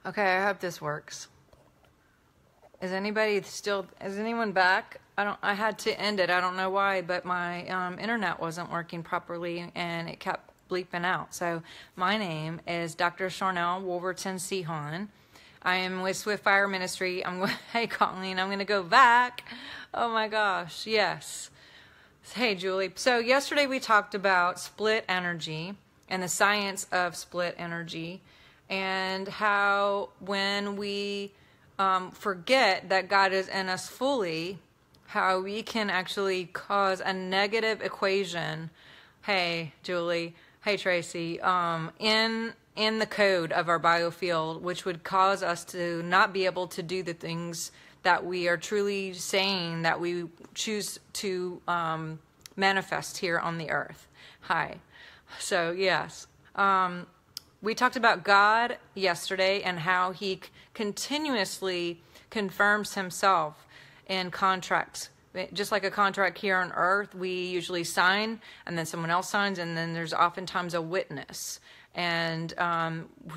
Okay, I hope this works. Is anyone back? I had to end it. I don't know why, but my internet wasn't working properly and it kept bleeping out. So my name is Dr. Sharnael Wolverton Sehon. I am with Swiftfire Ministry. Hey, Colleen, I'm going to go back. Oh my gosh, yes. Hey, Julie. So yesterday we talked about split energy and the science of split energy, and how when we forget that God is in us fully, how we can actually cause a negative equation. Hey, Julie. Hey, Tracy. In the code of our biofield, which would cause us to not be able to do the things that we are truly saying that we choose to manifest here on the earth. Hi. So, yes. We talked about God yesterday and how he continuously confirms himself in contracts. Just like a contract here on earth, we usually sign and then someone else signs, and then there's oftentimes a witness. And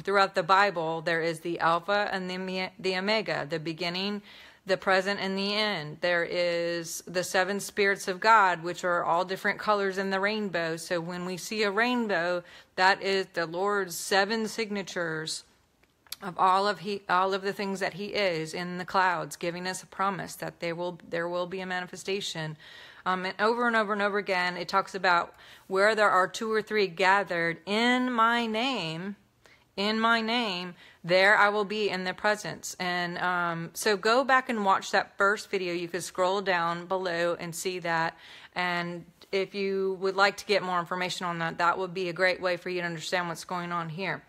throughout the Bible, there is the Alpha and the Omega, the beginning, the present, and the end. There is the seven spirits of God, which are all different colors in the rainbow. So when we see a rainbow, that is the Lord's seven signatures of all of the things that he is in the clouds, giving us a promise that there will be a manifestation. And over and over and over again, it talks about where there are two or three gathered in my name, there I will be in their presence. And so go back and watch that first video. You can scroll down below and see that. And if you would like to get more information on that, that would be a great way for you to understand what's going on here.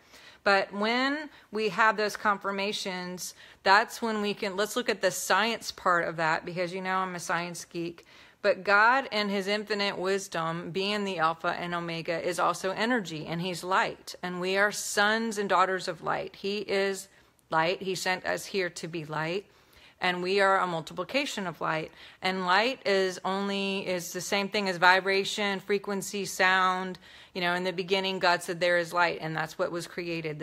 But when we have those confirmations, that's when we can, let's look at the science part of that, because you know I'm a science geek. But God in his infinite wisdom, being the Alpha and Omega, is also energy, and he's light. And we are sons and daughters of light. He is light. He sent us here to be light. And we are a multiplication of light. And light is the same thing as vibration, frequency, sound. You know, in the beginning, God said there is light, and that's what was created.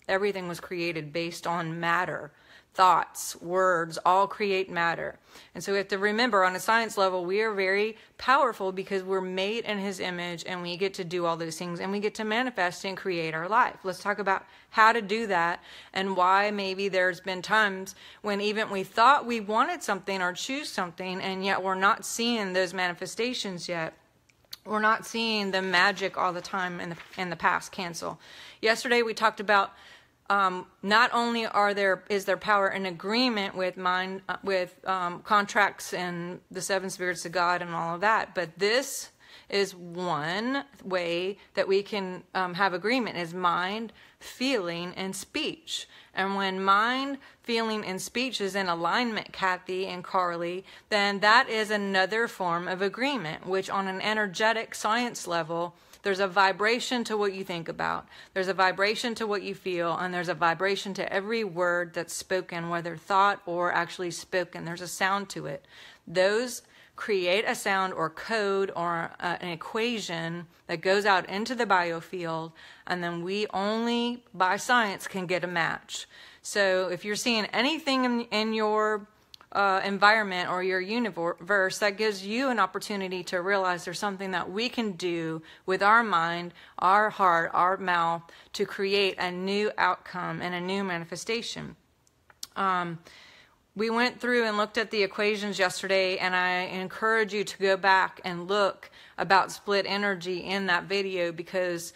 Everything was created based on matter. Thoughts, words, all create matter. And so we have to remember, on a science level, we are very powerful because we're made in his image, and we get to do all those things, and we get to manifest and create our life. Let's talk about how to do that, and why maybe there's been times when even we thought we wanted something or choose something, and yet we're not seeing those manifestations yet. We're not seeing the magic all the time in the past. Cancel. Yesterday we talked about not only is there power in agreement with contracts and the seven spirits of God and all of that, but this is one way that we can have agreement, is mind, feeling, and speech. And when mind, feeling, and speech is in alignment, Kathy and Carly, then that is another form of agreement, which on an energetic science level, there's a vibration to what you think about. There's a vibration to what you feel, and there's a vibration to every word that's spoken, whether thought or actually spoken. There's a sound to it. Those create a sound or code or an equation that goes out into the biofield, and then we only, by science, can get a match. So if you're seeing anything in your environment or your universe, that gives you an opportunity to realize there's something that we can do with our mind, our heart, our mouth, to create a new outcome and a new manifestation. We went through and looked at the equations yesterday, and I encourage you to go back and look about split energy in that video, because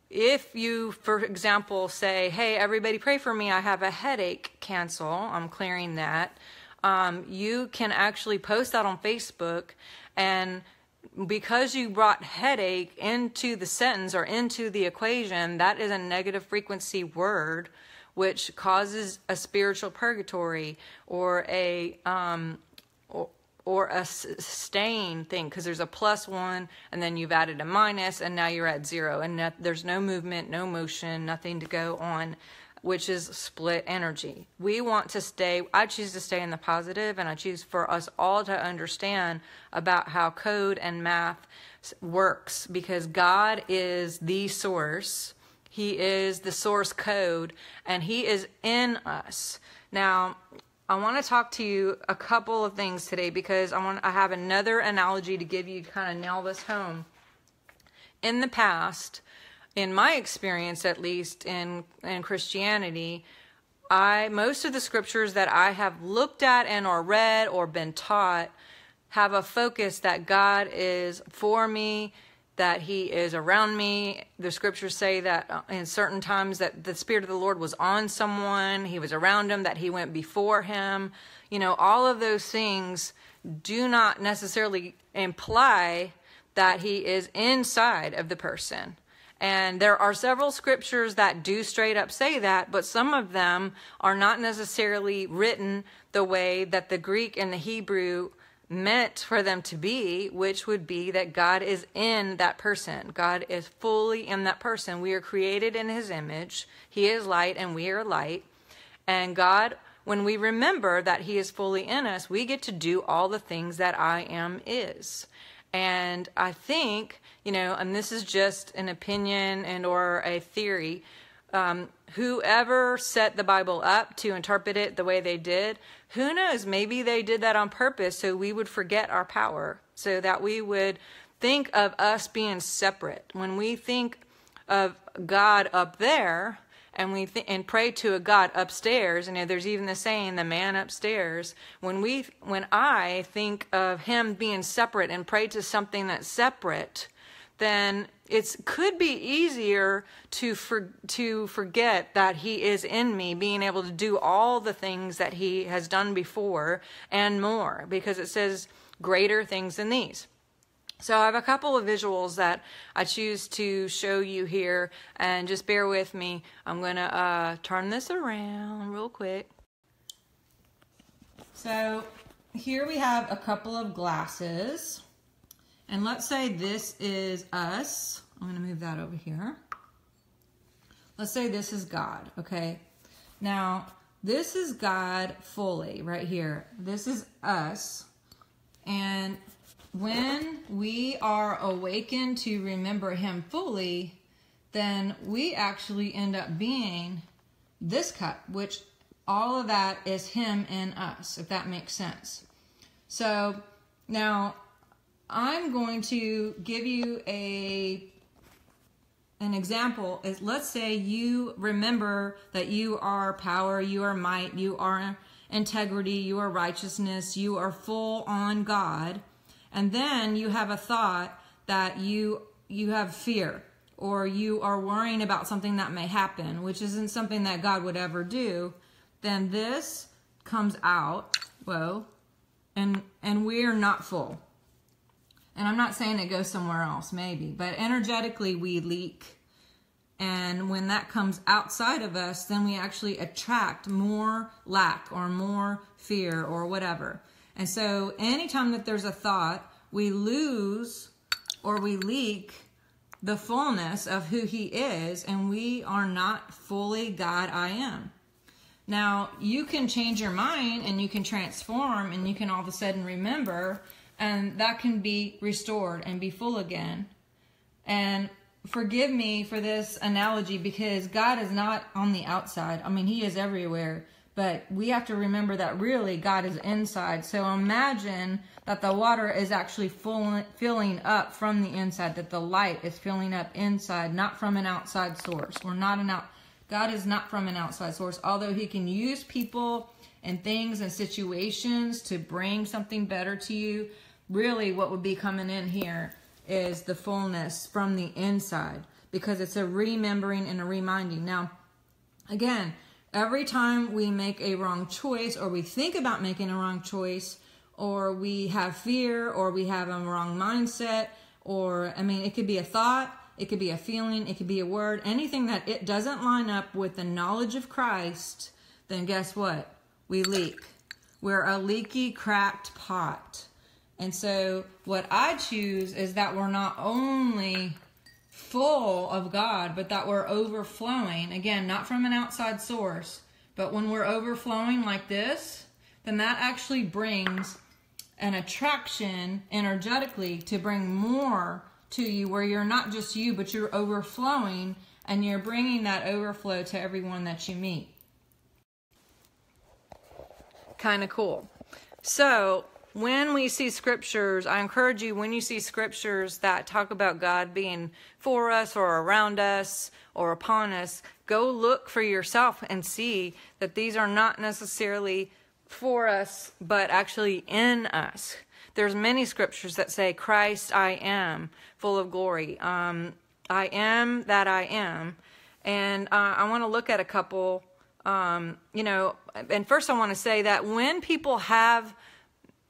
if you, for example, say, hey, everybody pray for me, I have a headache, cancel, I'm clearing that. You can actually post that on Facebook, and because you brought headache into the sentence or into the equation, that is a negative frequency word, which causes a spiritual purgatory or a staying thing, because there's a +1 and then you've added a minus and now you're at 0, and there's no movement, no motion, nothing to go on, which is split energy. We want to stay, I choose to stay in the positive, and I choose for us all to understand about how code and math works, because God is the source. He is the source code, and he is in us. Now, I want to talk to you a couple of things today because I have another analogy to give you to kind of nail this home. In the past, in my experience at least in Christianity, most of the scriptures that I have looked at and or read or been taught have a focus that God is for me, that he is around me. The scriptures say that in certain times that the Spirit of the Lord was on someone, he was around him, that he went before him. You know, all of those things do not necessarily imply that he is inside of the person. And there are several scriptures that do straight up say that, but some of them are not necessarily written the way that the Greek and the Hebrew meant for them to be, which would be that God is in that person. God is fully in that person. We are created in his image. He is light and we are light. And God, when we remember that he is fully in us, we get to do all the things that I am is. And I think, you know, and this is just an opinion and or a theory, whoever set the Bible up to interpret it the way they did, who knows, maybe they did that on purpose so we would forget our power, so that we would think of us being separate. When we think of God up there and we and pray to a God upstairs, and there's even the saying, the man upstairs, when I think of him being separate and pray to something that's separate, then it could be easier to forget that he is in me, being able to do all the things that he has done before and more, because it says greater things than these. So I have a couple of visuals that I choose to show you here, and just bear with me. I'm going to turn this around real quick. So here we have a couple of glasses. And let's say this is us. I'm going to move that over here. Let's say this is God, okay? Now, this is God fully right here. This is us. And when we are awakened to remember him fully, then we actually end up being this cup, which all of that is him in us, if that makes sense. So now I'm going to give you an example. Is let's say you remember that you are power, you are might, you are integrity, you are righteousness, you are full on God, and then you have a thought that you have fear, or you are worrying about something that may happen, which isn't something that God would ever do. Then this comes out, and we are not full. And I'm not saying it goes somewhere else, maybe, but energetically we leak. And when that comes outside of us, then we actually attract more lack or more fear or whatever. And so anytime that there's a thought, we lose or we leak the fullness of who he is, and we are not fully God I am. Now, you can change your mind and you can transform and you can all of a sudden remember, and that can be restored and be full again. And forgive me for this analogy, because God is not on the outside. I mean, he is everywhere, but we have to remember that really God is inside. So imagine that the water is actually filling up from the inside, that the light is filling up inside, not from an outside source. God is not from an outside source, although he can use people and things and situations to bring something better to you. Really what would be coming in here is the fullness from the inside, because it's a remembering and a reminding. Now, again, every time we make a wrong choice, or we think about making a wrong choice, or we have fear, or we have a wrong mindset, or, I mean, it could be a thought, it could be a feeling, it could be a word, anything that it doesn't line up with the knowledge of Christ, then guess what? We leak. We're a leaky, cracked pot. And so what I choose is that we're not only full of God, but that we're overflowing. Again, not from an outside source, but when we're overflowing like this, then that actually brings an attraction energetically to bring more to you, where you're not just you, but you're overflowing, and you're bringing that overflow to everyone that you meet. Kind of cool. So when we see scriptures, I encourage you, when you see scriptures that talk about God being for us or around us or upon us, go look for yourself and see that these are not necessarily for us, but actually in us. There's many scriptures that say, Christ I am, full of glory. I am that I am. And I want to look at a couple, and first I want to say that when people have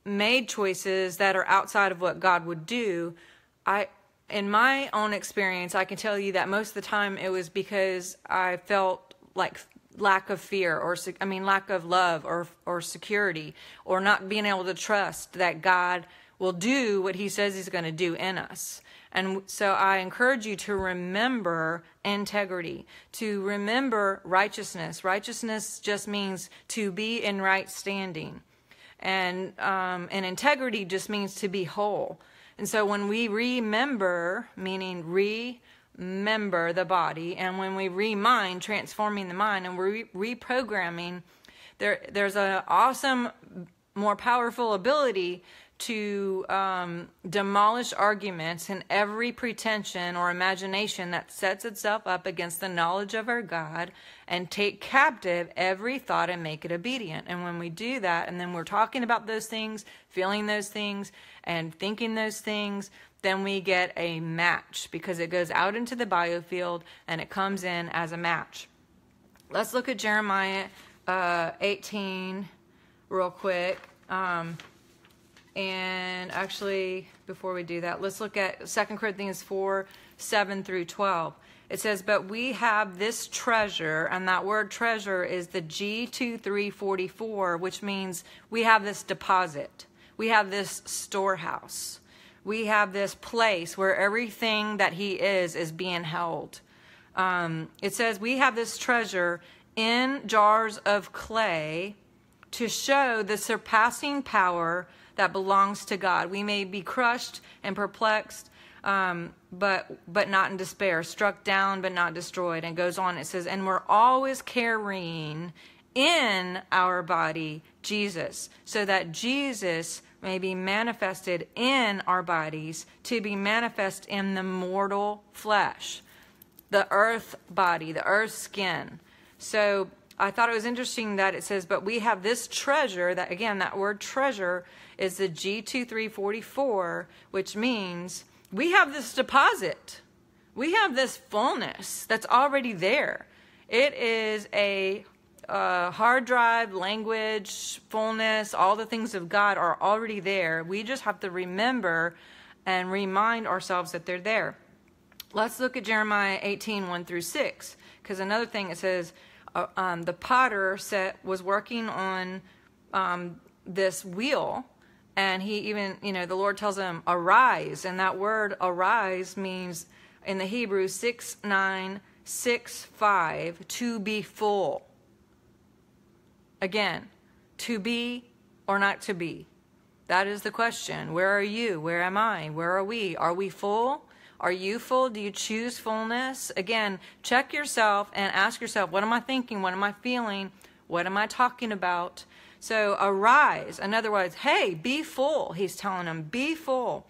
made choices that are outside of what God would do, in my own experience, I can tell you that most of the time it was because I felt like lack of fear, lack of love or security, or not being able to trust that God will do what he says he's going to do in us. And so I encourage you to remember integrity, to remember righteousness. Righteousness just means to be in right standing. And integrity just means to be whole. And so when we remember, meaning remember the body, and when we remind, transforming the mind, and we're reprogramming, there's an awesome, more powerful ability to demolish arguments and every pretension or imagination that sets itself up against the knowledge of our God, and take captive every thought and make it obedient. And when we do that, and then we're talking about those things, feeling those things, and thinking those things, then we get a match, because it goes out into the biofield and it comes in as a match. Let's look at Jeremiah 18 real quick. And actually, before we do that, let's look at 2 Corinthians 4, 7 through 12. It says, but we have this treasure, and that word treasure is the G2344, which means we have this deposit. We have this storehouse. We have this place where everything that he is being held. It says we have this treasure in jars of clay to show the surpassing power that belongs to God. We may be crushed and perplexed, but not in despair, struck down but not destroyed. And goes on, it says, and we're always carrying in our body Jesus, so that Jesus may be manifested in our bodies, to be manifest in the mortal flesh, the earth body, the earth skin. So I thought it was interesting that it says, but we have this treasure, that again, that word treasure is the G2344, which means we have this deposit. We have this fullness that's already there. It is a hard drive, language, fullness, all the things of God are already there. We just have to remember and remind ourselves that they're there. Let's look at Jeremiah 18, 1 through 6, because another thing it says, the potter was working on this wheel, and he even, the Lord tells him, arise. And that word arise means in the Hebrew 6965, to be full. Again, to be or not to be. That is the question. Where are you? Where am I? Where are we? Are we full? Are you full? Do you choose fullness? Again, check yourself and ask yourself, what am I thinking? What am I feeling? What am I talking about? So arise. In other words, hey, be full. He's telling them, be full.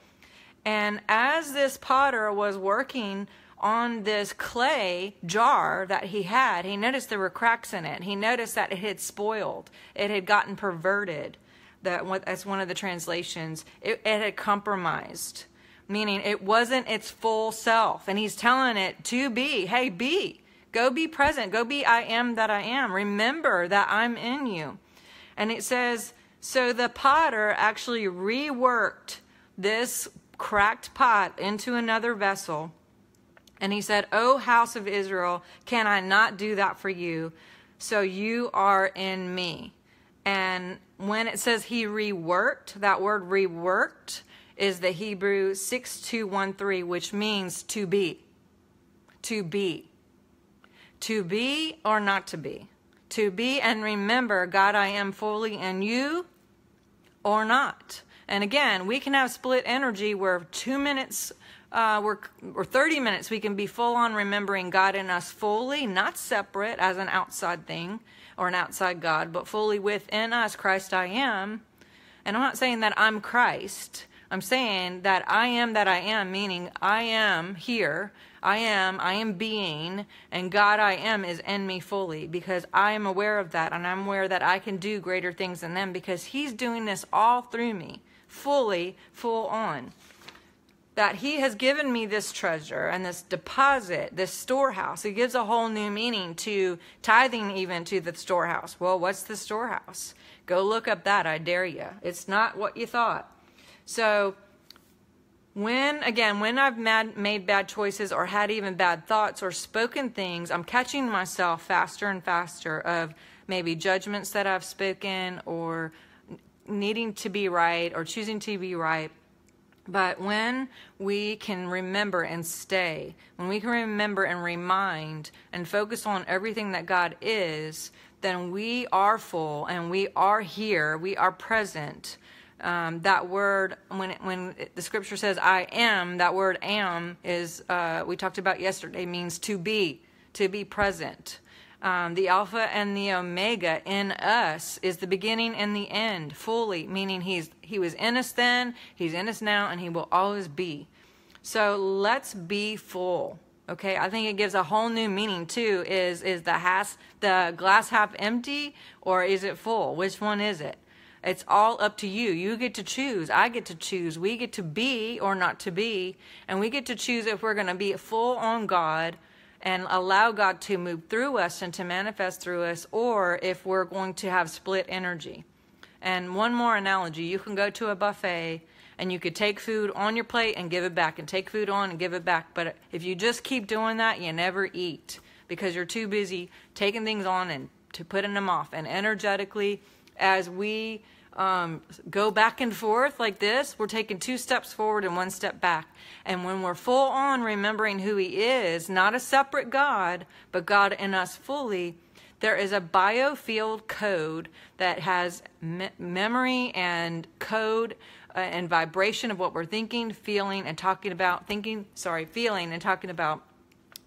And as this potter was working on this clay jar that he had, he noticed there were cracks in it. He noticed that it had spoiled. It had gotten perverted. That's one of the translations. It had compromised, meaning it wasn't its full self. And he's telling it to be, hey, be. Go be present. Go be I am that I am. Remember that I'm in you. And it says, so the potter actually reworked this cracked pot into another vessel. And he said, O house of Israel, can I not do that for you? So you are in me. And when it says he reworked, that word reworked is the Hebrew 6213, which means to be. To be. To be or not to be. To be and remember, God, I am fully in you or not. And again, we can have split energy where 2 minutes or 30 minutes, we can be full on remembering God in us fully, not separate as an outside thing or an outside God, but fully within us, Christ I am. And I'm not saying that I'm Christ. I'm saying that I am, meaning I am here. I am being, and God I am is in me fully, because I am aware of that, and I'm aware that I can do greater things than them because he's doing this all through me, fully, full on. That he has given me this treasure and this deposit, this storehouse. It gives a whole new meaning to tithing, even to the storehouse. Well, what's the storehouse? Go look up that, I dare you. It's not what you thought. So when I've made bad choices or had even bad thoughts or spoken things, I'm catching myself faster and faster of maybe judgments that I've spoken or needing to be right or choosing to be right. But when we can remember and stay, when we can remember and remind and focus on everything that God is, then we are full and we are here, we are present. That word, when the scripture says I am, that word am is, we talked about yesterday, means to be present. The Alpha and the Omega in us is the beginning and the end, fully, meaning he was in us then, he's in us now, and he will always be. So let's be full. Okay, I think it gives a whole new meaning too. Is the glass half empty or is it full? Which one is it? It's all up to you. You get to choose. I get to choose. We get to be or not to be. And we get to choose if we're going to be full on God and allow God to move through us and to manifest through us, or if we're going to have split energy. And one more analogy. You can go to a buffet and you could take food on your plate and give it back, and take food on and give it back. But if you just keep doing that, you never eat because you're too busy taking things on and to putting them off. And energetically, as we go back and forth like this, we're taking 2 steps forward and 1 step back. And when we're full on remembering who he is, not a separate God, but God in us fully, there is a biofield code that has memory and code and vibration of what we're thinking, feeling, and talking about. Feeling and talking about.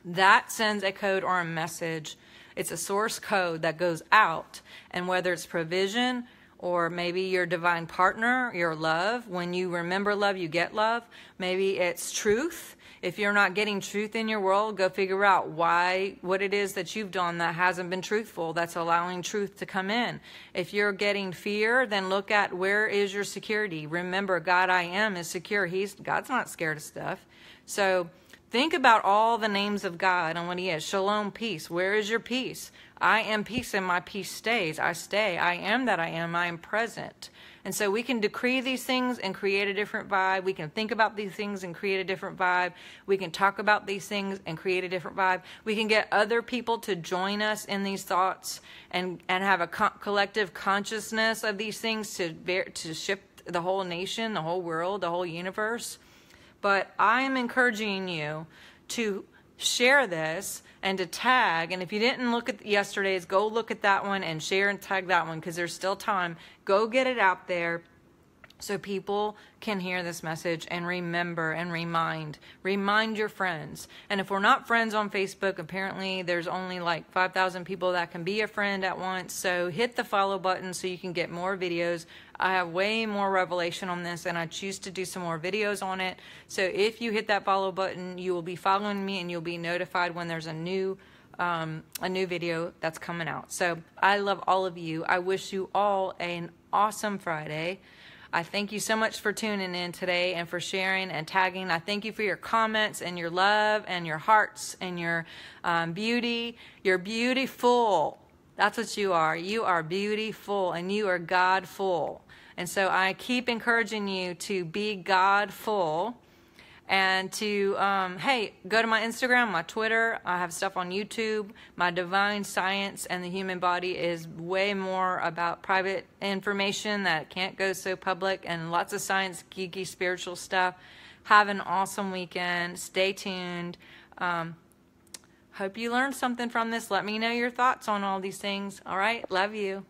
That sends a code or a message. It's a source code that goes out. And whether it's provision, or maybe your divine partner, your love. When you remember love, you get love. Maybe it's truth. If you're not getting truth in your world, go figure out what it is that you've done that hasn't been truthful, that's allowing truth to come in. If you're getting fear, then look at where is your security. Remember, God I am is secure. God's not scared of stuff. So think about all the names of God and what he is. Shalom, peace. Where is your peace? I am peace and my peace stays. I stay. I am that I am. I am present. And so we can decree these things and create a different vibe. We can think about these things and create a different vibe. We can talk about these things and create a different vibe. We can get other people to join us in these thoughts and have a collective consciousness of these things to shift the whole nation, the whole world, the whole universe. But I am encouraging you to share this and to tag. And if you didn't look at yesterday's, go look at that one and share and tag that one because there's still time. Go get it out there so people can hear this message and remember and remind your friends. And if we're not friends on Facebook, apparently there's only like 5,000 people that can be a friend at once. So hit the follow button so you can get more videos. I have way more revelation on this and I choose to do some more videos on it. So if you hit that follow button, you will be following me and you'll be notified when there's a new video that's coming out. So I love all of you. I wish you all an awesome Friday. I thank you so much for tuning in today and for sharing and tagging. I thank you for your comments and your love and your hearts and your beauty. You're beautiful. That's what you are. You are beautiful and you are God-full. And so I keep encouraging you to be God-full and to, hey, go to my Instagram, my Twitter. I have stuff on YouTube. My divine science and the human body is way more about private information that can't go so public and lots of science, geeky, spiritual stuff. Have an awesome weekend. Stay tuned. Hope you learned something from this. Let me know your thoughts on all these things. All right. Love you.